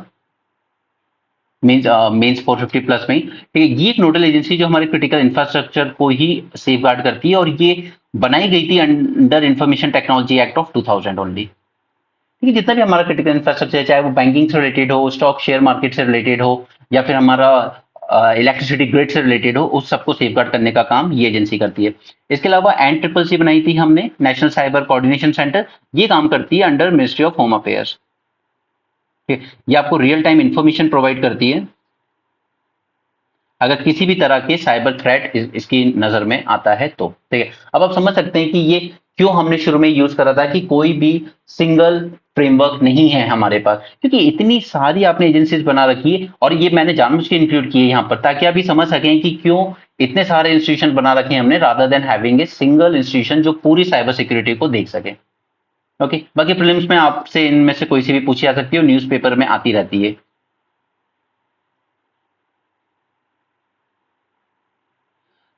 मेंस 450 प्लस में, ठीक है। ये एक नोडल एजेंसी जो हमारे क्रिटिकल इंफ्रास्ट्रक्चर को ही सेफ गार्ड करती है, और ये बनाई गई थी under information technology act of 2000 only. ठीक है, जितना भी हमारा क्रिटिकल इंफ्रास्ट्रक्चर है, चाहे वो बैंकिंग से रिलेटेड हो, स्टॉक शेयर मार्केट से रिलेटेड हो, या फिर हमारा इलेक्ट्रिसिटी ग्रिड से रिलेटेड हो, उस सबको सेफगार्ड करने का काम ये एजेंसी करती है। इसके अलावा एन ट्रिपल सी बनाई थी हमने, नेशनल साइबर कोऑर्डिनेशन सेंटर, ये काम करती है under ministry of home affairs. ठीक है, ये आपको रियल टाइम इंफॉर्मेशन प्रोवाइड करती है अगर किसी भी तरह के साइबर थ्रेट इसकी नजर में आता है तो। ठीक है, अब आप समझ सकते हैं कि ये क्यों हमने शुरू में यूज करा था कि कोई भी सिंगल फ्रेमवर्क नहीं है हमारे पास, क्योंकि इतनी सारी आपने एजेंसीज बना रखी है, और ये मैंने जानबूझ के इंक्लूड किए यहाँ पर ताकि आप भी समझ सकें कि क्यों इतने सारे इंस्टीट्यूशन बना रखे हैं हमने, rather than having a single institution जो पूरी साइबर सिक्योरिटी को देख सके। ओके, बाकी प्रीलिम्स में आपसे इनमें से कोई सी भी पूछी जा सकती है, न्यूज़पेपर में आती रहती है।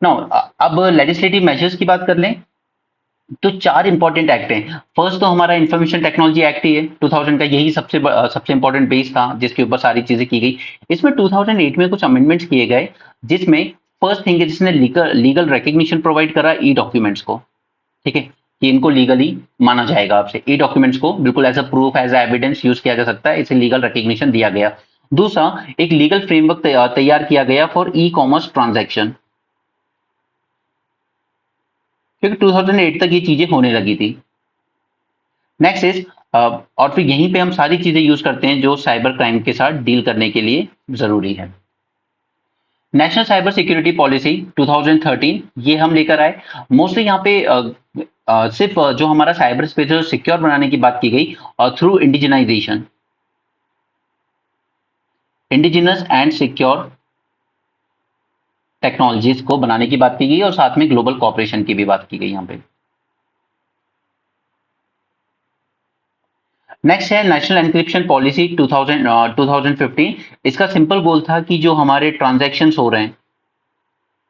नाउ अब लेजिस्लेटिव मेजर्स की बात कर लें तो चार इंपॉर्टेंट एक्ट हैं। फर्स्ट तो हमारा इंफॉर्मेशन टेक्नोलॉजी एक्ट ही है 2000 का, यही सबसे इंपॉर्टेंट बेस था जिसके ऊपर सारी चीजें की गई। इसमें 2008 में कुछ अमेंडमेंट्स किए गए, जिसमें फर्स्ट थिंग है जिसने लीगल रिकग्निशन प्रोवाइड करा ई डॉक्यूमेंट्स को। ठीक है, कि इनको लीगली माना जाएगा आपसे, ई डॉक्यूमेंट्स को बिल्कुल as a proof, as a evidence use किया जा सकता है, इसे लीगल रिकग्निशन दिया गया। दूसरा, एक लीगल फ्रेमवर्क तैयार किया गया फॉर ई कॉमर्स ट्रांजैक्शन, क्योंकि 2008 तक ये चीजें होने लगी थी। नेक्स्ट इज और फिर यहीं पे हम सारी चीजें यूज करते हैं जो साइबर क्राइम के साथ डील करने के लिए जरूरी है। नेशनल साइबर सिक्योरिटी पॉलिसी 2013 ये हम लेकर आए। मोस्टली यहाँ पे सिर्फ जो हमारा साइबर स्पेस सिक्योर बनाने की बात की गई और through indigenisation, indigenous and secure technologies को बनाने की बात की गई, और साथ में ग्लोबल कॉपरेशन की भी बात की गई यहाँ पे। नेक्स्ट है नेशनल एनक्रिप्शन पॉलिसी 2015। इसका सिंपल गोल था कि जो हमारे ट्रांजैक्शंस हो रहे हैं,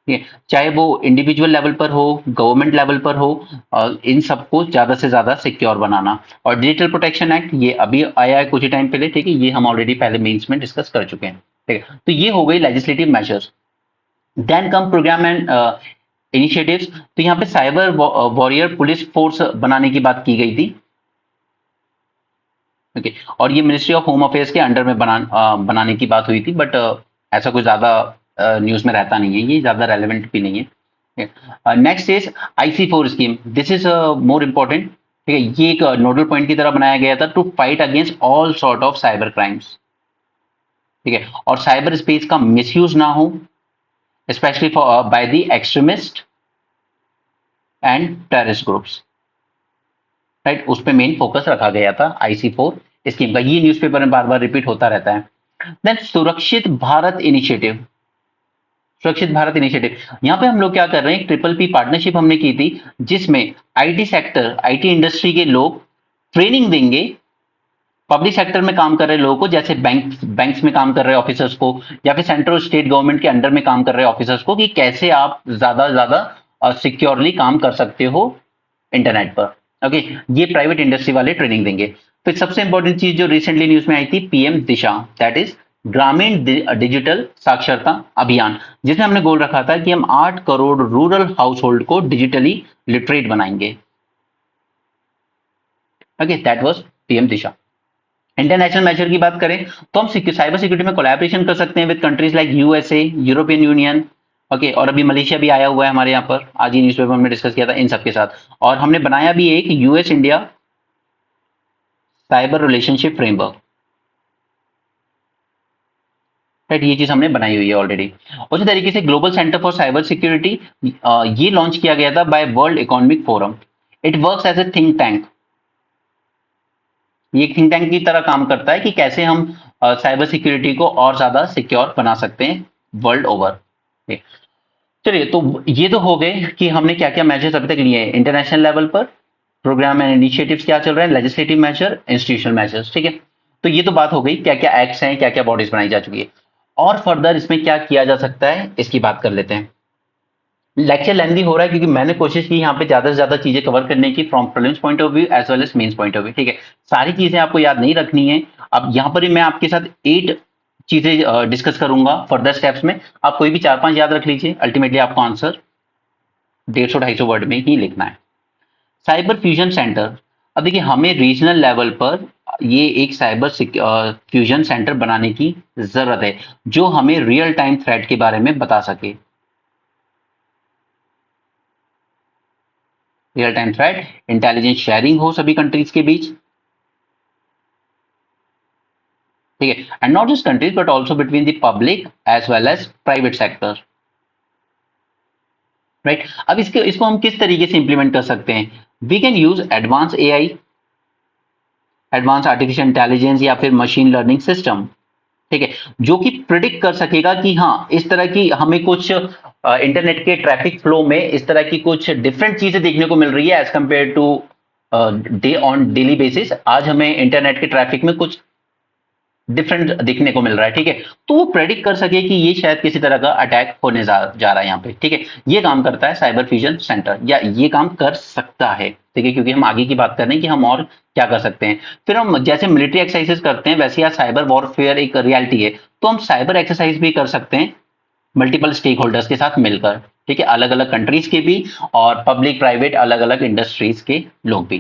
ठीक है, चाहे वो इंडिविजुअल लेवल पर हो, गवर्नमेंट लेवल पर हो, इन सबको ज्यादा से ज्यादा सिक्योर बनाना। और डिजिटल प्रोटेक्शन एक्ट ये अभी आया है कुछ ही टाइम पहले, ठीक है, ये हम ऑलरेडी पहले मेंस में डिस्कस कर चुके हैं। ठीक है, तो ये हो गई legislative measures. Then come programme and initiatives. तो यहाँ पे साइबर वॉरियर पुलिस फोर्स बनाने की बात की गई थी। ओके, और ये मिनिस्ट्री ऑफ होम अफेयर्स के अंडर में बनाने की बात हुई थी, बट ऐसा कुछ ज्यादा न्यूज में रहता नहीं है, ये ज्यादा रेलेवेंट भी नहीं है। Next is IC4 scheme, this is more important. ठीक है, ये एक नोडल पॉइंट की तरह बनाया गया था to fight against all sort of cyber crimes. ठीक है, और साइबर स्पेस का मिसयूज ना हो, specially for by the extremist and terrorist groups. Right, उस पर मेन फोकस रखा गया था IC4 स्कीम का। ये न्यूज़पेपर में बार बार रिपीट होता रहता है। देन सुरक्षित भारत इनिशिएटिव, सुरक्षित भारत इनिशिएटिव, यहाँ पे हम लोग क्या कर रहे हैं, ट्रिपल P पार्टनरशिप हमने की थी, जिसमें IT सेक्टर, IT इंडस्ट्री के लोग ट्रेनिंग देंगे पब्लिक सेक्टर में काम कर रहे लोगों को, जैसे बैंक्स में काम कर रहे ऑफिसर्स को, या फिर सेंट्रल स्टेट गवर्नमेंट के अंडर में काम कर रहे ऑफिसर्स को, कि कैसे आप ज्यादा ज्यादा सिक्योरली काम कर सकते हो इंटरनेट पर। ओके, ये प्राइवेट इंडस्ट्री वाले ट्रेनिंग देंगे। फिर सबसे इंपॉर्टेंट चीज जो रिसेंटली न्यूज में आई थी, PM दिशा, दैट इज ग्रामीण डिजिटल साक्षरता अभियान, जिसमें हमने गोल रखा था कि हम 8 करोड़ रूरल हाउस होल्ड को डिजिटली लिटरेट बनाएंगे। Okay, that was PM Disha. International measure की बात करें तो हम साइबर सिक्योरिटी में कोलैबोरेशन कर सकते हैं with countries like USA, European union. Okay, और अभी मलेशिया भी आया हुआ है हमारे यहाँ पर, आज ही न्यूज़पेपर में डिस्कस किया था इन सबके साथ। और हमने बनाया भी एक US India cyber relationship framework. Right, ये चीज हमने बनाई हुई है ऑलरेडी। उसी तरीके से global centre for cyber security ये लॉन्च किया गया था by world economic forum. It works as a think tank, ये थिंक टैंक की तरह काम करता है कि कैसे हम साइबर सिक्योरिटी को और ज्यादा सिक्योर बना सकते हैं वर्ल्ड ओवर। चलिए, तो ये तो हो गए कि हमने क्या क्या मेजर्स अभी तक लिए हैं इंटरनेशनल लेवल पर, प्रोग्राम एंड इनिशिएटिव्स क्या चल रहे हैं, लेजिस्लेटिव मेजर, इंस्टीट्यूशनल मेजर्स। ठीक है, तो ये तो बात हो गई क्या क्या एक्ट्स हैं, क्या क्या बॉडीज बनाई जा चुकी है, और फर्दर इसमें क्या किया जा सकता है इसकी बात कर लेते हैं। लेक्चर लेंदी हो रहा है क्योंकि मैंने कोशिश की यहाँ पे ज्यादा से ज्यादा चीजें कवर करने की from prelims point of view as well as mains point of view. ठीक है, सारी चीजें आपको याद नहीं रखनी है। अब यहाँ पर ही मैं आपके साथ 8 चीजें डिस्कस करूंगा फर्दर स्टेप्स में। आप कोई भी 4-5 याद रख लीजिए, अल्टीमेटली आपको आंसर 150-250 वर्ड में ही लिखना है। साइबर फ्यूजन सेंटर, अब देखिए हमें रीजनल लेवल पर ये एक साइबर फ्यूजन सेंटर बनाने की जरूरत है जो हमें रियल टाइम थ्रेट के बारे में बता सके। Real time threat, intelligence sharing हो सभी कंट्रीज के बीच, ठीक है, and not just countries but also between the public as well as private sector, right. अब इसको हम किस तरीके से इंप्लीमेंट कर सकते हैं? We can use advance AI, advance artificial intelligence या फिर मशीन लर्निंग सिस्टम, ठीक है, जो कि प्रिडिक्ट कर सकेगा कि हाँ इस तरह की हमें कुछ इंटरनेट के ट्रैफिक फ्लो में इस तरह की कुछ डिफरेंट चीजें देखने को मिल रही है as compare to day on daily basis. आज हमें इंटरनेट के ट्रैफिक में कुछ डिफरेंट दिखने को मिल रहा है, ठीक है, तो वो प्रेडिक्ट कर सके कि ये शायद किसी तरह का अटैक होने जा रहा है यहाँ पे, ठीक है। ये काम करता है साइबर फ्यूजन सेंटर, या ये काम कर सकता है, ठीक है, क्योंकि हम आगे की बात कर रहे हैं कि हम और क्या कर सकते हैं। फिर हम जैसे मिलिट्री एक्सरसाइजेस करते हैं वैसे आज साइबर वॉरफेयर एक रियलिटी है, तो हम साइबर एक्सरसाइज भी कर सकते हैं मल्टीपल स्टेक होल्डर्स के साथ मिलकर, ठीक है, अलग अलग कंट्रीज के भी और पब्लिक प्राइवेट अलग अलग इंडस्ट्रीज के लोग भी,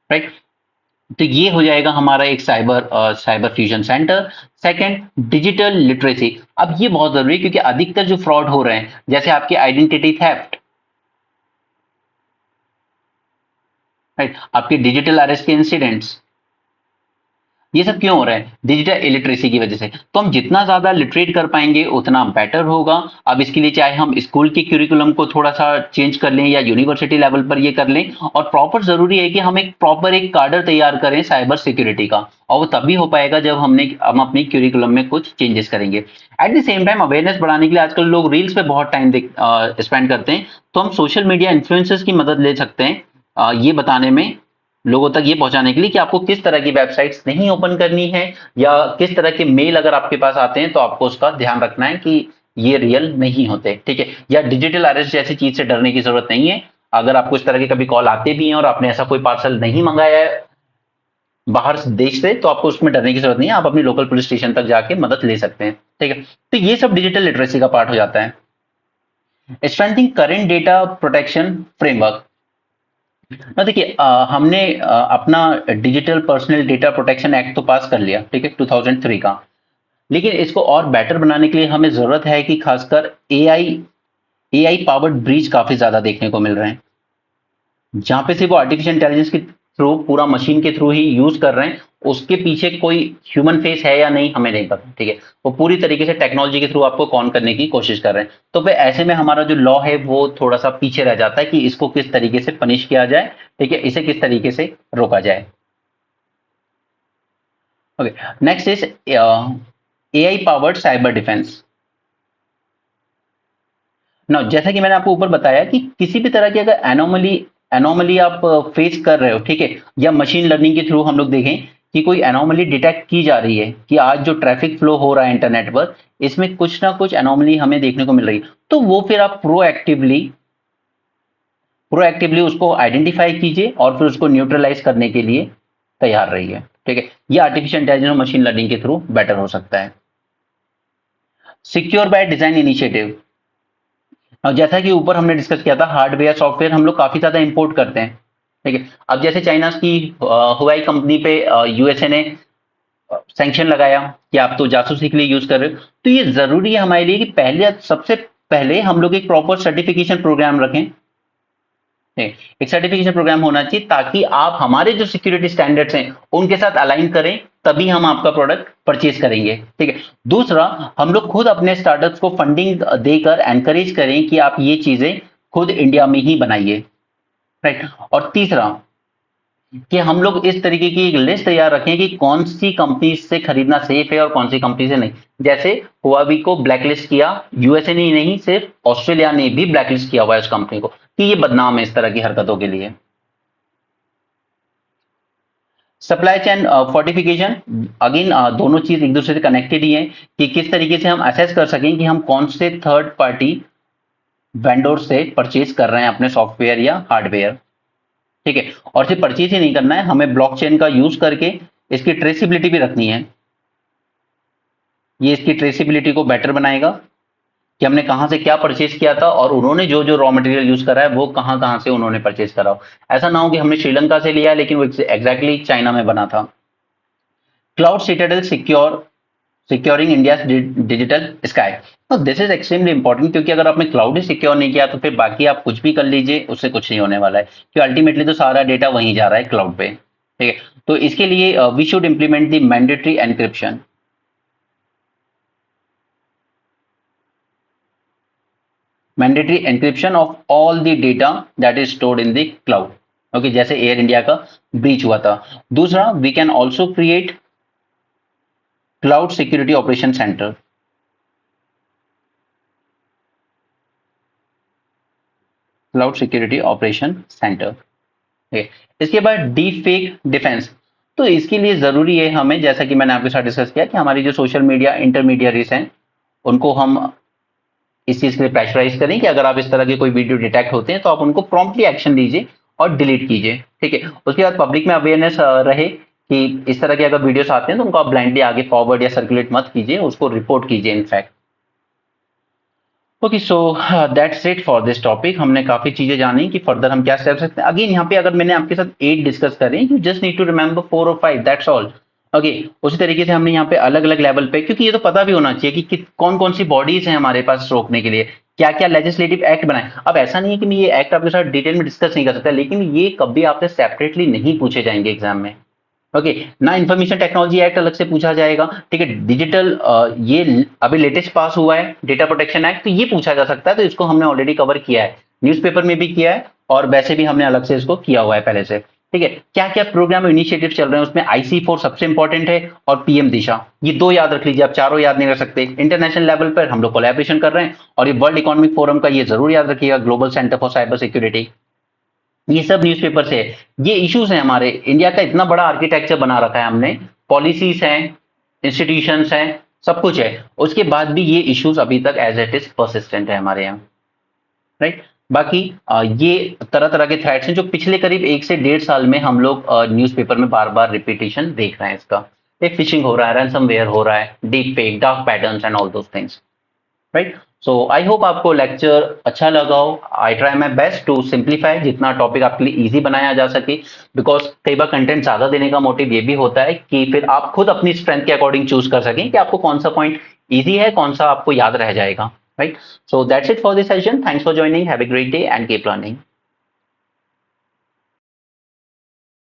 राइट। तो ये हो जाएगा हमारा एक cyber fusion centre. Second, digital literacy. अब ये बहुत जरूरी है क्योंकि अधिकतर जो फ्रॉड हो रहे हैं जैसे आपके आइडेंटिटी थेफ्ट, राइट, आपके डिजिटल अरेस्ट के इंसिडेंट्स, ये सब क्यों हो रहा है? डिजिटल इलिटरेसी की वजह से। तो हम जितना ज्यादा लिटरेट कर पाएंगे उतना बेटर होगा। अब इसके लिए चाहे हम स्कूल के क्यूरिकुलम को थोड़ा सा चेंज कर लें या यूनिवर्सिटी लेवल पर ये कर लें, और प्रॉपर जरूरी है कि हम एक प्रॉपर एक कार्डर तैयार करें साइबर सिक्योरिटी का, और वो तभी हो पाएगा जब हम अपनी क्यूरिकुलम में कुछ चेंजेस करेंगे। At the same time awareness बढ़ाने के लिए आजकल लोग रील्स पे बहुत टाइम स्पेंड करते हैं, तो हम सोशल मीडिया इन्फ्लुएंसर्स की मदद ले सकते हैं ये बताने में, लोगों तक ये पहुंचाने के लिए कि आपको किस तरह की वेबसाइट्स नहीं ओपन करनी है, या किस तरह के मेल अगर आपके पास आते हैं तो आपको उसका ध्यान रखना है कि ये रियल नहीं होते, ठीक है, या डिजिटल अरेस्ट जैसी चीज से डरने की जरूरत नहीं है। अगर आपको इस तरह के कभी कॉल आते भी हैं और आपने ऐसा कोई पार्सल नहीं मंगाया है बाहर देश से, तो आपको उसमें डरने की जरूरत नहीं है, आप अपनी लोकल पुलिस स्टेशन तक जाके मदद ले सकते हैं, ठीक है। तो ये सब डिजिटल लिटरेसी का पार्ट हो जाता है। Strengthening current data protection framework. ना देखिए हमने अपना digital personal data protection act तो पास कर लिया, ठीक है, 2003 का, लेकिन इसको और बेटर बनाने के लिए हमें जरूरत है कि खासकर एआई पावर्ड ब्रीच काफी ज्यादा देखने को मिल रहे हैं, जहां पे से वो आर्टिफिशियल इंटेलिजेंस के थ्रू पूरा मशीन के थ्रू ही यूज कर रहे हैं, उसके पीछे कोई ह्यूमन फेस है या नहीं हमें नहीं पता, ठीक है, वो पूरी तरीके से टेक्नोलॉजी के थ्रू आपको कॉन करने की कोशिश कर रहे हैं। तो फिर ऐसे में हमारा जो लॉ है वो थोड़ा सा पीछे रह जाता है कि इसको किस तरीके से पनिश किया जाए, ठीक है, इसे किस तरीके से रोका जाए। Okay, next is AI powered cyber defence. ना जैसा कि मैंने आपको ऊपर बताया कि किसी भी तरह की अगर एनोमली एनोमली आप फेस कर रहे हो, ठीक है, या मशीन लर्निंग के थ्रू हम लोग देखें कि कोई एनोमली डिटेक्ट की जा रही है कि आज जो ट्रैफिक फ्लो हो रहा है इंटरनेट पर इसमें कुछ ना कुछ एनोमली हमें देखने को मिल रही है, तो वो फिर आप प्रोएक्टिवली उसको आइडेंटिफाई कीजिए और फिर उसको न्यूट्रलाइज करने के लिए तैयार रहिए, ठीक है। ये आर्टिफिशियल इंटेलिजेंस और मशीन लर्निंग के थ्रू बेटर हो सकता है। Secure by design initiative. और जैसा कि ऊपर हमने डिस्कस किया था, हार्डवेयर सॉफ्टवेयर हम लोग काफी ज्यादा इंपोर्ट करते हैं, ठीक है। अब जैसे चाइना की हुआई कंपनी पे यूएसए ने सैंक्शन लगाया कि आप तो जासूसी के लिए यूज कर रहे हो, तो ये जरूरी है हमारे लिए कि पहले सबसे पहले हम लोग एक प्रॉपर सर्टिफिकेशन प्रोग्राम रखें, एक सर्टिफिकेशन प्रोग्राम होना चाहिए ताकि आप हमारे जो सिक्योरिटी स्टैंडर्ड्स हैं उनके साथ अलाइन करें, तभी हम आपका प्रोडक्ट परचेज करेंगे, ठीक है। दूसरा, हम लोग खुद अपने स्टार्टअप्स को फंडिंग देकर एनकरेज करें कि आप ये चीजें खुद इंडिया में ही बनाइए, राइट। और तीसरा कि हम लोग इस तरीके की एक लिस्ट तैयार रखें कि कौन सी कंपनी से खरीदना सेफ है और कौन सी कंपनी से नहीं। जैसे हुआवी को ब्लैकलिस्ट किया, यूएसए ने ही नहीं सिर्फ ऑस्ट्रेलिया ने भी ब्लैकलिस्ट किया हुआ है उस कंपनी को कि ये बदनाम है इस तरह की हरकतों के लिए। सप्लाई चेन फोर्टिफिकेशन, अगेन दोनों चीज एक दूसरे से कनेक्टेड ही है कि किस तरीके से हम असेस कर सकें कि हम कौन से थर्ड पार्टी वेंडोर से परचेज कर रहे हैं अपने सॉफ्टवेयर या हार्डवेयर, ठीक है। और सिर्फ परचेज ही नहीं करना है, हमें ब्लॉकचेन का यूज करके इसकी ट्रेसिबिलिटी भी रखनी है। ये इसकी ट्रेसिबिलिटी को बेटर बनाएगा कि हमने कहाँ से क्या परचेज किया था और उन्होंने जो जो रॉ मटेरियल यूज करा है वो कहाँ कहाँ से उन्होंने परचेज करा हो। ऐसा ना हो कि हमने श्रीलंका से लिया लेकिन वो एग्जैक्टली चाइना में बना था। Cloud Citadel securing India digital sky. तो दिस इज एक्सट्रीमली इंपॉर्टेंट, क्योंकि अगर आपने क्लाउड ही सिक्योर नहीं किया तो फिर बाकी आप कुछ भी कर लीजिए उससे कुछ नहीं होने वाला है, क्योंकि अल्टीमेटली तो सारा डेटा वहीं जा रहा है क्लाउड पे। ठीक है, तो इसके लिए we should implement the mandatory encryption. Mandatory encryption of all the data that is stored in the cloud. Okay, जैसे एयर इंडिया का ब्रीच हुआ था। दूसरा, we can also create cloud security operation centre. Cloud security operation centre. इसके बाद deep fake defence. तो इसके लिए जरूरी है हमें, जैसा कि मैंने आपके साथ डिस्कस किया, कि हमारी जो सोशल मीडिया इंटरमीडियरीज हैं उनको हम इस चीज के लिए प्रेशराइज करें कि अगर आप इस तरह के कोई वीडियो डिटेक्ट होते हैं तो आप उनको प्रॉम्प्टली एक्शन लीजिए और डिलीट कीजिए। ठीक है, उसके बाद पब्लिक में अवेयरनेस रहे कि इस तरह के अगर वीडियोस आते हैं तो उनको आप ब्लाइंडली आगे फॉरवर्ड या सर्कुलेट मत कीजिए, उसको रिपोर्ट कीजिए in fact. Okay, so that's it for this topic. हमने काफी चीजें जानी कि फर्दर हम क्या स्टेप सकते हैं। अगेन यहाँ पे अगर मैंने आपके साथ 8 डिस्कस करें, you just need to remember 4 और 5, दैट्स ऑल। ओके, उसी तरीके से हमने यहाँ पे अलग अलग लेवल पे, क्योंकि ये तो पता भी होना चाहिए कि कौन कौन सी बॉडीज हैं हमारे पास रोकने के लिए, क्या क्या लेजिस्लेटिव एक्ट बनाए। अब ऐसा नहीं है कि मैं ये एक्ट आपके साथ डिटेल में डिस्कस नहीं कर सकता, लेकिन ये कभी आपसे सेपरेटली नहीं पूछे जाएंगे एग्जाम में। ओके, ना इंफॉर्मेशन टेक्नोलॉजी एक्ट अलग से पूछा जाएगा। ठीक है, डिजिटल ये अभी लेटेस्ट पास हुआ है डेटा प्रोटेक्शन एक्ट, तो ये पूछा जा सकता है, तो इसको हमने ऑलरेडी कवर किया है, न्यूज़पेपर में भी किया है और वैसे भी हमने अलग से इसको किया हुआ है पहले से। ठीक है, क्या क्या प्रोग्राम इनिशिएटिव चल रहे हैं उसमें IC4 सबसे इंपॉर्टेंट है और PM दिशा, ये 2 याद रख लीजिए, आप चारों याद नहीं रख सकते। इंटरनेशनल लेवल पर हम लोग कोलैबोरेशन कर रहे हैं और ये वर्ल्ड इकोनॉमिक फोरम का ये जरूर याद रखिएगा, global centre for cyber security. ये सब न्यूज़पेपर से है, ये इश्यूज हैं। हमारे इंडिया का इतना बड़ा आर्किटेक्चर बना रखा है हमने, पॉलिसीज हैं, इंस्टीट्यूशंस हैं, सब कुछ है, उसके बाद भी ये इश्यूज अभी तक एज इट इज परसिस्टेंट है हमारे यहाँ। राइट, बाकी ये तरह तरह के थ्रेट्स हैं जो पिछले करीब 1 से 1.5 साल में हम लोग न्यूज़पेपर में बार बार रिपीटेशन देख रहे हैं इसका। एक फिशिंग हो रहा है, रैंसमवेयर हो रहा है, deep fake, dark patterns and all those things. Right, so I hope आपको लेक्चर अच्छा लगा हो। I try my best to simplify, जितना टॉपिक आपके लिए इजी बनाया जा सके, बिकॉज कई बार कंटेंट ज्यादा देने का मोटिव ये भी होता है कि फिर आप खुद अपनी स्ट्रेंथ के अकॉर्डिंग चूज कर सकें कि आपको कौन सा पॉइंट इजी है, कौन सा आपको याद रह जाएगा। Right, so that's it for this session. Thanks for joining, have a great day and keep learning.